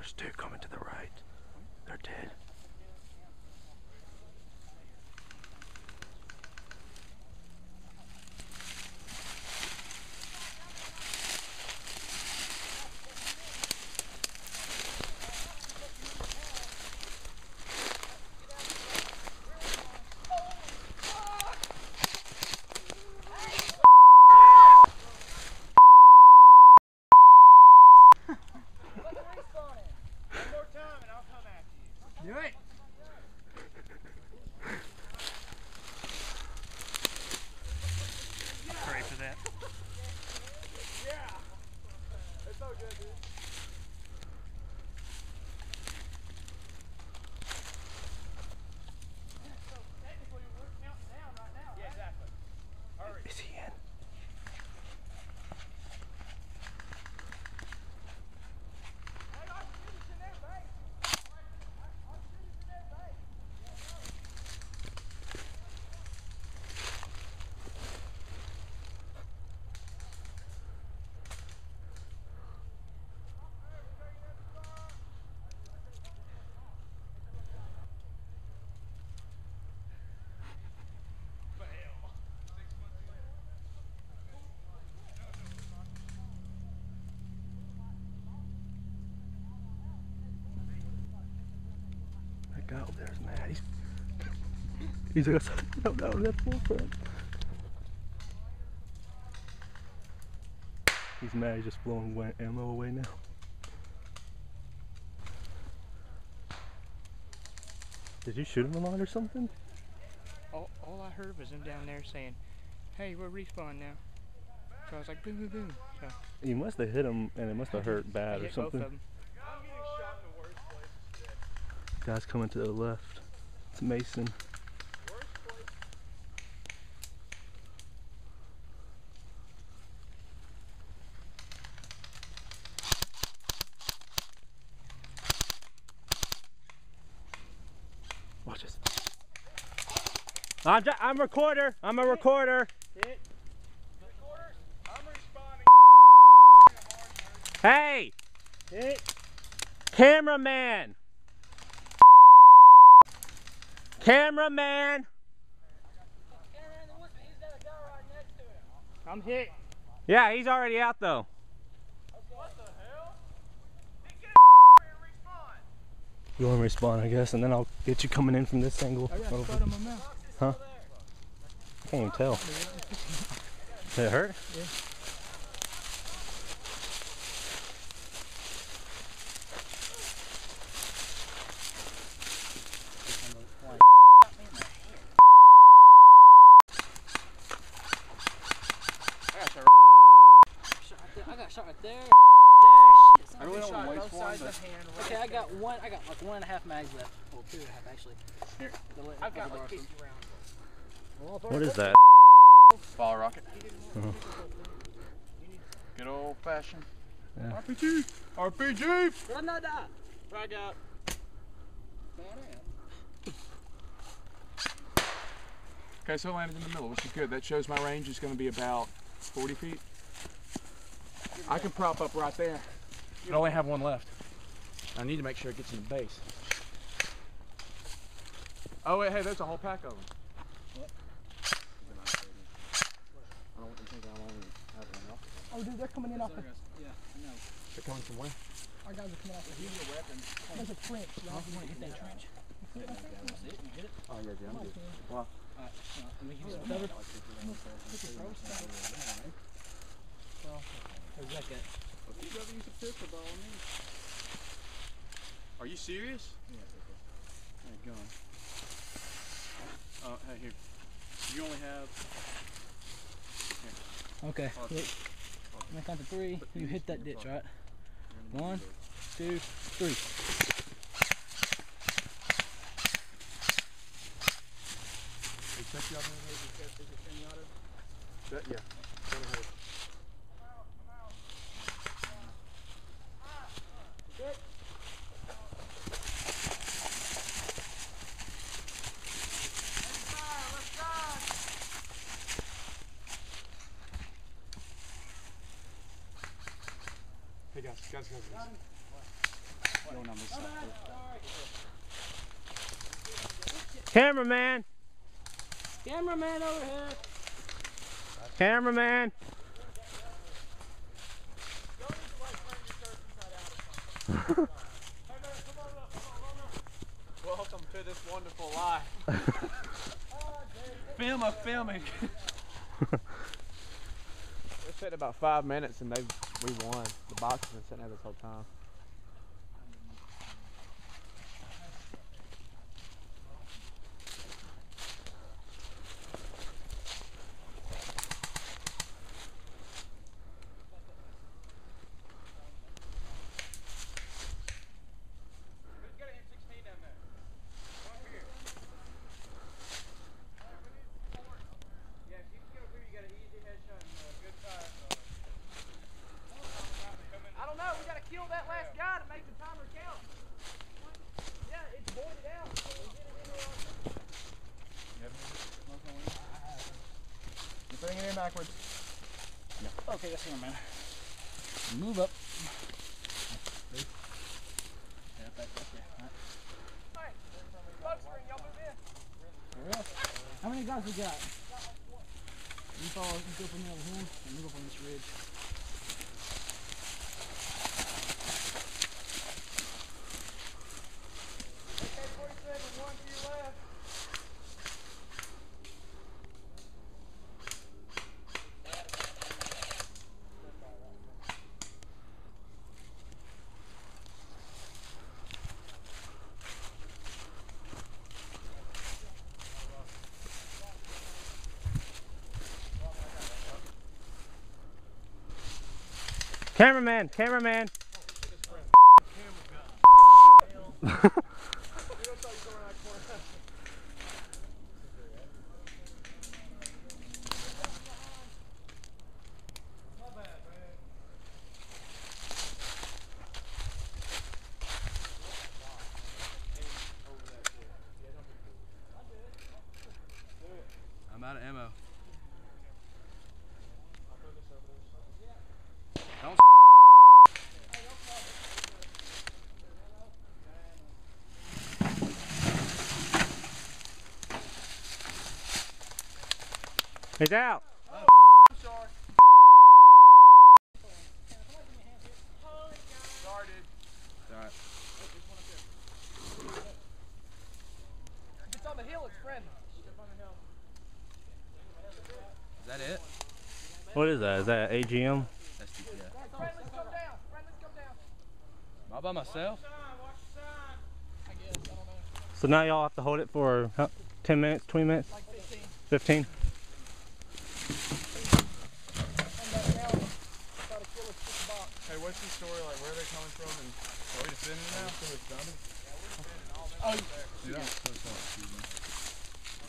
There's two coming to the right. They're dead. Do it! Pray for that. Yeah! It's so good, dude. So technically we're counting down right now. Yeah, exactly. Hurry. Is he in? Hey, our students in their base. Our students in their base. That guy over there is mad. He's like, no, that's forefront. He's mad, he's just blowing ammo away now. Did you shoot him a lot or something? All I heard was him down there saying, hey, we're respawn now. So I was like, boom, boom, boom. So You must have hit him and it must have hurt bad I or hit something. both of them. I'm getting shot in the worst places today. Guy's coming to the left. It's Mason. Worst place. Watch this. I'm a recorder. I'm a recorder. Hit. Recorders, I'm responding. Hey, Hit. cameraman. Cameraman. I'm hit. Yeah, he's already out though. What the hell? Get and respawn. You want to respawn, I guess, and then I'll get you coming in from this angle. I got over. blood on my mouth. Huh? I can't even tell. Did it hurt? Yeah. I got shot right there. There, shit. I really don't want to waste one, but Okay, I got like 1.5 mags left. Well, 2.5 actually. Here. I've got like 50 rounds. What is that? ball rocket. Oh. Good old fashioned. Yeah. RPG! RPG! Granada! Frag out. Okay, so it landed in the middle, which is good. That shows my range is going to be about 40 feet. I can prop up right there. I only have one left. I need to make sure it gets in the base. Oh wait, hey, there's a whole pack of them. What? I don't think I only have one off. Oh, dude, they're coming in off the... Yeah, I know. They're coming from where? Our guys are coming off the... Give me a weapon. There's a trench. You want to hit that trench? You see it right there? You see it? You hit it? Oh yeah, yeah, I'm good. Wow. Alright, let me give you some cover. Where's Zach at? He's ever used a pistol ball on me. Are you serious? Yeah, Hey, gun. Hey, here. You only have... okay, look. I'm gonna count to 3. You hit that ditch, right? 1, 2, 3. Yeah. Go ahead. Hey guys. going on this side. Cameraman! Cameraman over here. Cameraman! Welcome to this wonderful life. Film of filming. It took about 5 minutes and we won. The box has been sitting there this whole time. Bring it in backwards. No. Okay, that's here, man. Move up. Yeah, back there. Alright. Smoke screen, y'all move in. For real? How many guys we got? You follow, you go from there over here and move up on this ridge. AK-47, one to your left. Cameraman! Cameraman! I'm out of ammo. Don't He's out! I'm sorry. Sorry, dude. Alright. It's on the hill, it's friendly. Is that it? What is that? Is that AGM? That's the, yeah. Friendly's come down. Friendly's come down. Am I by myself? I guess, I don't know. So now y'all have to hold it for 10 minutes, 20 minutes? Like 15. 15? Hey, what's the story like? Where are they coming from? And are we defending now?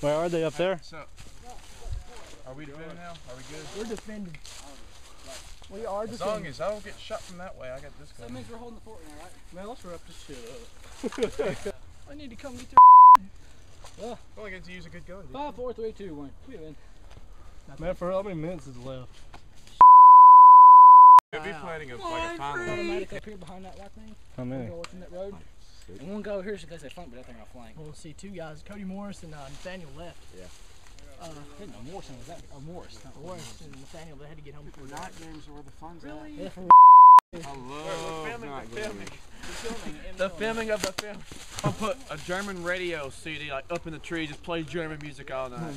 Where are they, up there? So, are we defending now? Are we good? We're defending. We are As long as I don't get shot from that way, I got this So that gun. means we're holding the fort now, right? Man, let's wrap this shit up. I need to come get your I only get to use a good gun, dude. 5, 4, 3, 2, 1. We win. Man, for how many minutes is left? Could be planning a like a final. Automatic up here behind that white thing. How many? Go watching that road. And one guy over here is because they flank, but I think I'll flank. We'll see two guys, Cody Morris and Nathaniel left. Yeah. I didn't know Morrison was that. Oh, Morris. Morris and Nathaniel, they had to get home before dark. games are where the fun's Really? Yeah, for I love night games. The filming of the film. I'll put a German radio CD like up in the tree, just play German music all night.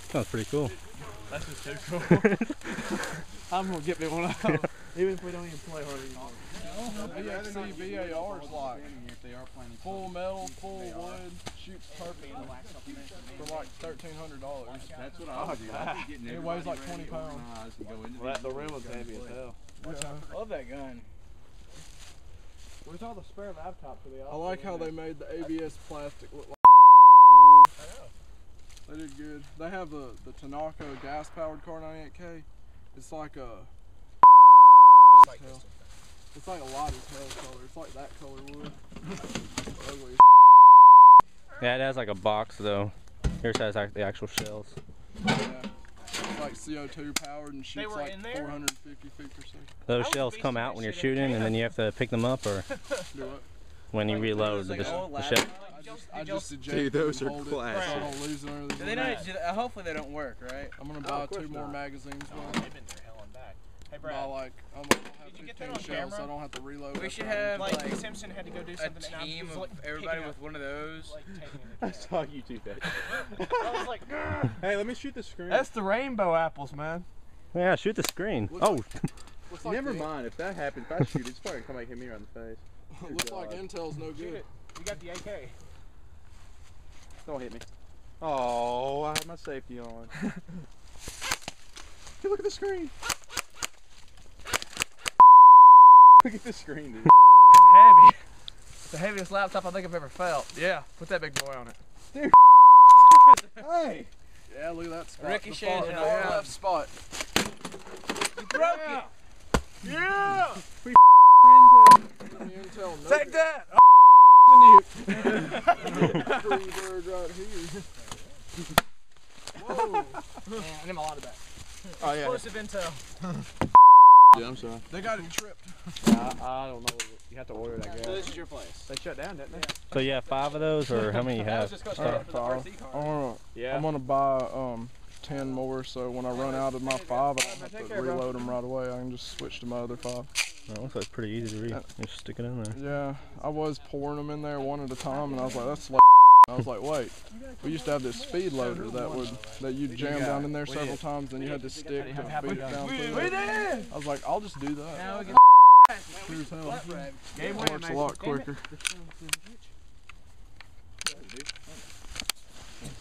Sounds pretty cool. That's just too cool. I'm gonna get me one of those, even if we don't even play hardly anymore. BSC BAR's like full metal, full wood, shoots perfect for like $1,300. That's what I would do. It weighs like 20 pounds. The rim was heavy as hell. I love that gun. Where's all the spare laptops for the I like how they made the ABS plastic look like wood. They did good. They have the Tanaka gas powered car 98K. It's like a It's like a light as hell color. It's like that color wood. Ugly. Yeah, it has like a box though. Yours has like the actual shells. Yeah. It's like CO2 powered and shoots like 450 feet per second. Those shells come out when you're shooting, and then you have to pick them up, or Do what? when you reload the shell. I just eject Dude, those and are hold it classic. so I don't lose it or anything. Do they not, hopefully they don't work, right? I'm gonna buy 2 more magazines. They've been there hell and back. Hey Buy Brad, like, I'm gonna have Did you get 15 that on shells so I camera? don't have to reload. We after should I have like like Simpson had to go do a something. and I team was, of like, everybody picking with up, one of those. like, taking I it. saw YouTube that. I was like, Hey, let me shoot the screen. That's the rainbow apples, man. Yeah, shoot the screen. Looks Oh, Looks like Never the- mind. If that happens, if I shoot it, it's probably gonna come back hit me right in the face. Looks like Intel's no shoot good. it. You got the AK. Don't hit me. Oh, I have my safety on. Hey, look at the screen. Look at the screen, dude. Heavy. The heaviest laptop I think I've ever felt. Yeah, put that big boy on it. Hey! Yeah, look at that spot. Ricocheted the it far off. left spot. You broke it. Yeah! Intel, no Take good. that! Free bird right here. Whoa. Man, I need my lot of that. Oh, yeah. Explosive intel. Yeah, I'm sorry. They got it tripped. I don't know. You have to order it, I So guess. this is your place. They shut down, didn't they? so you have 5 of those, or how many you have? I'm gonna buy 10 more, so when I run out of my 5, I don't have to reload them right away. I can just switch to my other 5. That looks like pretty easy to read. Just stick it in there. Yeah, I was pouring them in there one at a time, and I was like, that's like. I was like, wait, we used to have this speed loader that you'd jam down in there several times, then you had to stick to feed it down through it. I was like, I'll just do that. Now we can Sure as hell. Game It works a lot quicker. What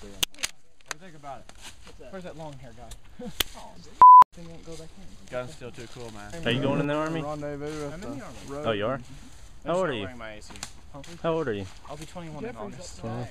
do you think about it? Where's that long hair guy? Thing won't go back in. Gun's still too cool, man. Are you going in the army? Rendezvous at the road. Oh, you are? How old are you? Wearing my AC. How old are you? I'll be 21 in August. 21.